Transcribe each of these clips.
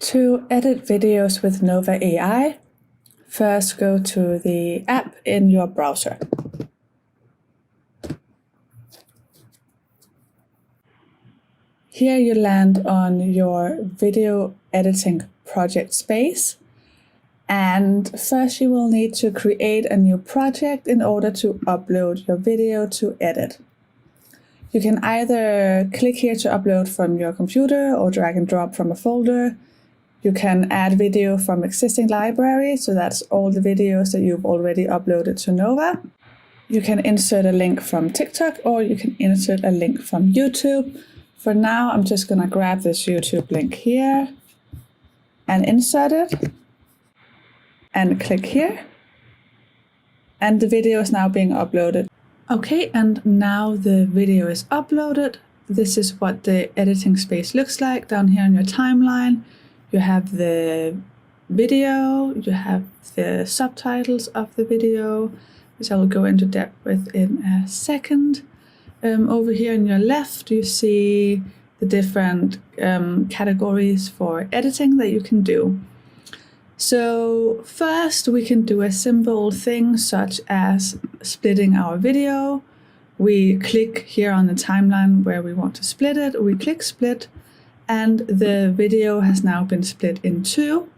To edit videos with Nova AI, first go to the app in your browser. Here you land on your video editing project space, and first you will need to create a new project in order to upload your video to edit. You can either click here to upload from your computer or drag and drop from a folder. You can add video from existing library, so that's all the videos that you've already uploaded to Nova. You can insert a link from TikTok or you can insert a link from YouTube. For now, I'm just gonna grab this YouTube link here and insert it and click here. And the video is now being uploaded. Okay, and now the video is uploaded. This is what the editing space looks like down here on your timeline. You have the video, you have the subtitles of the video, which I will go into depth with in a second. Over here on your left, you see the different categories for editing that you can do. So first we can do a simple thing such as splitting our video. We click here on the timeline where we want to split it, we click split, and the video has now been split in two.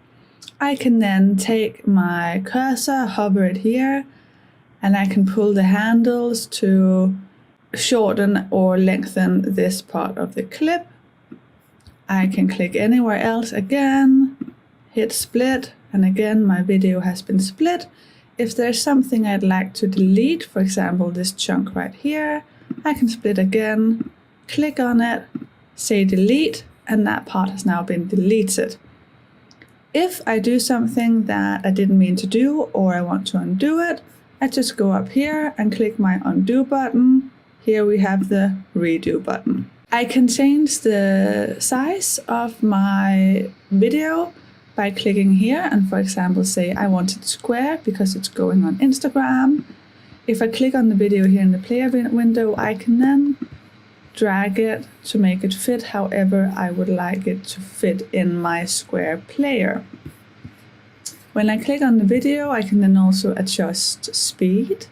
I can then take my cursor, hover it here, and I can pull the handles to shorten or lengthen this part of the clip. I can click anywhere else again, hit split, and again my video has been split. If there's something I'd like to delete, for example this chunk right here, I can split again, click on it, say delete, and that part has now been deleted. If I do something that I didn't mean to do or I want to undo it, I just go up here and click my undo button. Here we have the redo button. I can change the size of my video by clicking here and, for example, say I want it square because it's going on Instagram. If I click on the video here in the player window, I can then drag it to make it fit however I would like it to fit in my square player. When I click on the video, I can then also adjust speed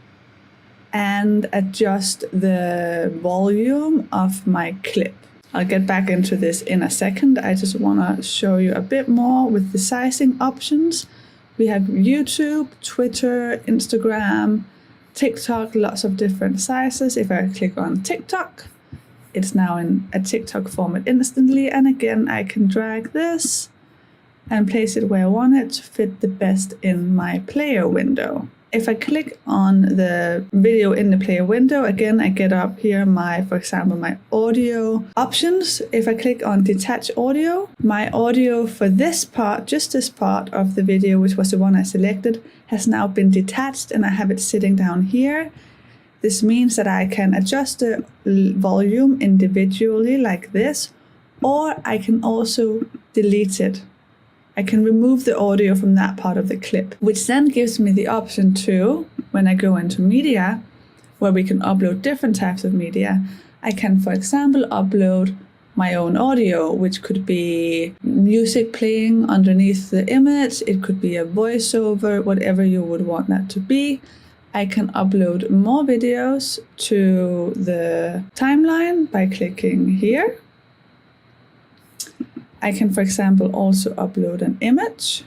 and adjust the volume of my clip. I'll get back into this in a second. I just want to show you a bit more with the sizing options. We have YouTube, Twitter, Instagram, TikTok, lots of different sizes. If I click on TikTok, it's now in a TikTok format instantly, and again I can drag this and place it where I want it to fit the best in my player window. If I click on the video in the player window, again I get up here for example my audio options. If I click on detach audio, my audio for this part, just this part of the video, which was the one I selected, has now been detached and I have it sitting down here. This means that I can adjust the volume individually like this, or I can also delete it. I can remove the audio from that part of the clip, which then gives me the option to, when I go into media, where we can upload different types of media, I can, for example, upload my own audio, which could be music playing underneath the image, it could be a voiceover, whatever you would want that to be. I can upload more videos to the timeline by clicking here. I can, for example, also upload an image.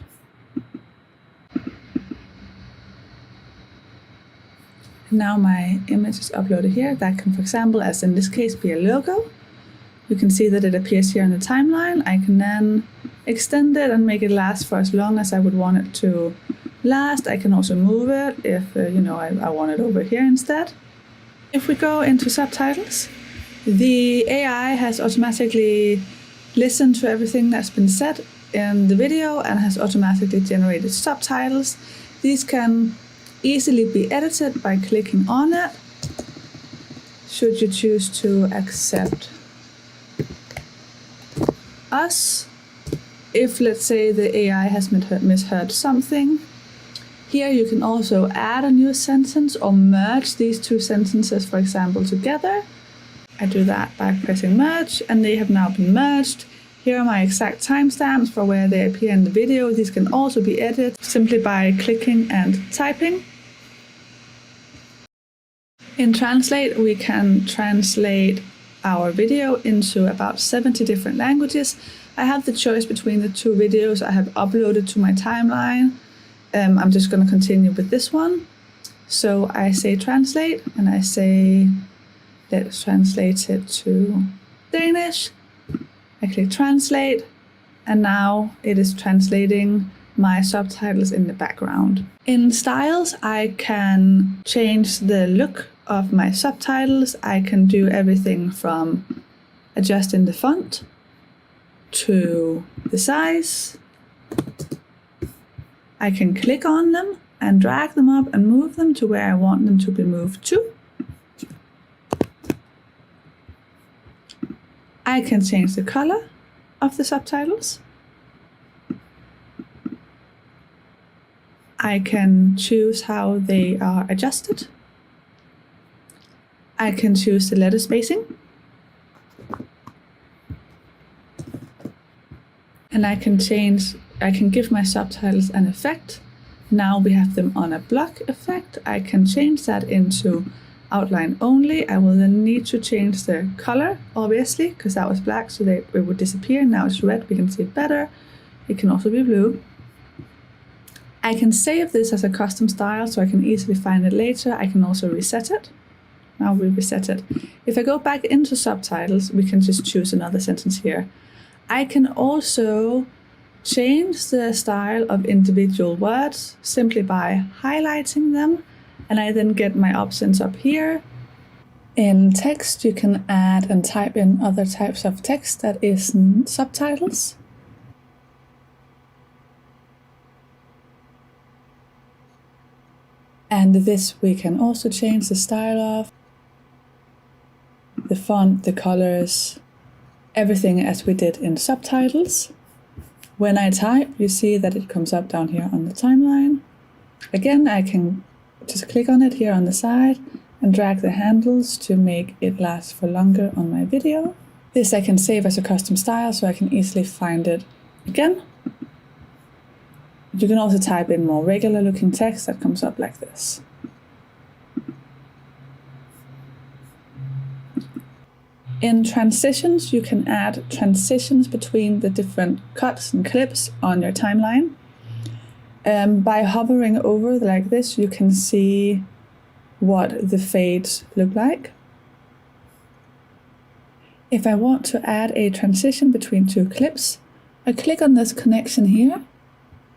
Now my image is uploaded here. That can, for example, as in this case, be a logo. You can see that it appears here in the timeline. I can then extend it and make it last for as long as I would want it to last. I can also move it if I want it over here instead. If we go into subtitles, the AI has automatically listened to everything that's been said in the video and has automatically generated subtitles. These can easily be edited by clicking on it, should you choose to accept us. If, let's say, the AI has misheard something, here you can also add a new sentence or merge these two sentences, for example, together. I do that by pressing merge, and they have now been merged. Here are my exact timestamps for where they appear in the video. These can also be edited simply by clicking and typing. In Translate, we can translate our video into about 70 different languages. I have the choice between the two videos I have uploaded to my timeline. I'm just going to continue with this one. So I say translate, and I say, let's translate it to Danish. I click translate, and now it is translating my subtitles in the background. In styles, I can change the look of my subtitles. I can do everything from adjusting the font to the size. I can click on them and drag them up and move them to where I want them to be moved to. I can change the color of the subtitles. I can choose how they are adjusted. I can choose the letter spacing. And I can give my subtitles an effect. Now we have them on a block effect. I can change that into outline only. I will then need to change the color, obviously, because that was black, so it would disappear. Now it's red, we can see it better. It can also be blue. I can save this as a custom style, so I can easily find it later. I can also reset it. Now we reset it. If I go back into subtitles, we can just choose another sentence here. I can also change the style of individual words simply by highlighting them, and I then get my options up here. In text, you can add and type in other types of text that isn't subtitles. And this we can also change the style of, the font, the colors, everything as we did in subtitles. When I type, you see that it comes up down here on the timeline. Again, I can just click on it here on the side and drag the handles to make it last for longer on my video. This I can save as a custom style, so I can easily find it again. You can also type in more regular looking text that comes up like this. In transitions, you can add transitions between the different cuts and clips on your timeline. By hovering over like this, you can see what the fades look like. If I want to add a transition between two clips, I click on this connection here.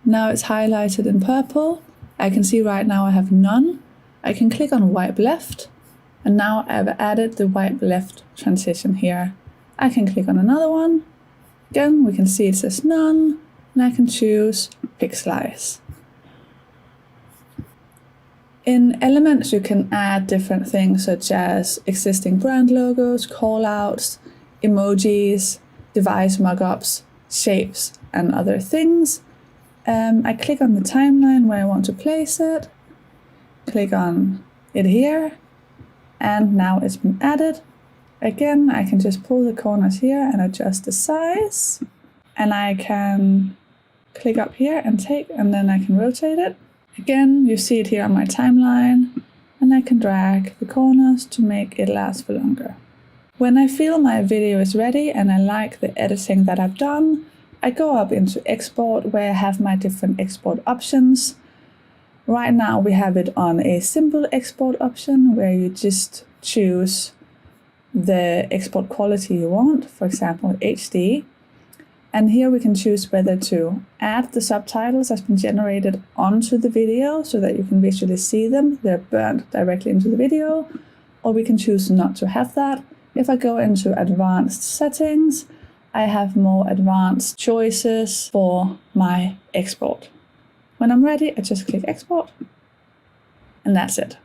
Now it's highlighted in purple. I can see right now I have none. I can click on wipe left, and now I've added the wipe left transition here. I can click on another one. Again, we can see it says none, and I can choose pixelize. In elements, you can add different things such as existing brand logos, callouts, emojis, device mockups, shapes, and other things. I click on the timeline where I want to place it, click on it here, and now it's been added. Again, I can just pull the corners here and adjust the size, and I can click up here and then I can rotate it. Again, you see it here on my timeline, and I can drag the corners to make it last for longer. When I feel my video is ready and I like the editing that I've done, I go up into export where I have my different export options. Right now we have it on a simple export option where you just choose the export quality you want, for example HD. And here we can choose whether to add the subtitles that's been generated onto the video so that you can visually see them. They're burnt directly into the video, or we can choose not to have that. If I go into advanced settings, I have more advanced choices for my export. When I'm ready, I just click export, and that's it.